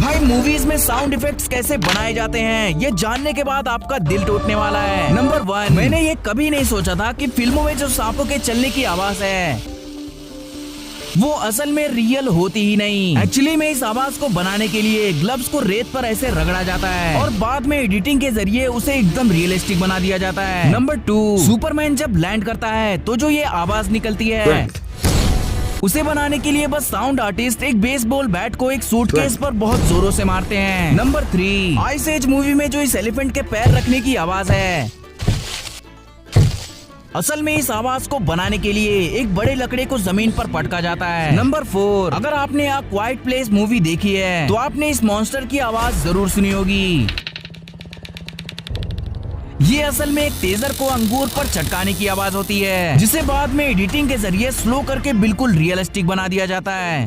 भाई मूवीज में sound effects कैसे बनाए जाते हैं, ये जानने के बाद आपका दिल टूटने वाला है। नंबर 1, मैंने ये कभी नहीं सोचा था कि फिल्मों में जो सांपों के चलने की आवाज है वो असल में रियल होती ही नहीं। एक्चुअली में इस आवाज को बनाने के लिए ग्लव्स को रेत पर ऐसे रगड़ा जाता है और बाद में एडिटिंग के जरिए उसे एकदम रियलिस्टिक बना दिया जाता है। नंबर 2, सुपरमैन जब लैंड करता है तो जो ये आवाज निकलती है उसे बनाने के लिए बस साउंड आर्टिस्ट एक बेसबॉल बैट को एक सूटकेस पर बहुत जोरों से मारते हैं। नंबर 3, आइस एज मूवी में जो इस एलिफेंट के पैर रखने की आवाज है, असल में इस आवाज को बनाने के लिए एक बड़े लकड़े को जमीन पर पटका जाता है। नंबर 4, अगर आपने आ क्वाइट प्लेस मूवी देखी है तो आपने इस मॉन्स्टर की आवाज जरूर सुनी होगी। ये असल में एक टेजर को अंगूर पर चटकाने की आवाज होती है जिसे बाद में एडिटिंग के जरिए स्लो करके बिल्कुल रियलिस्टिक बना दिया जाता है।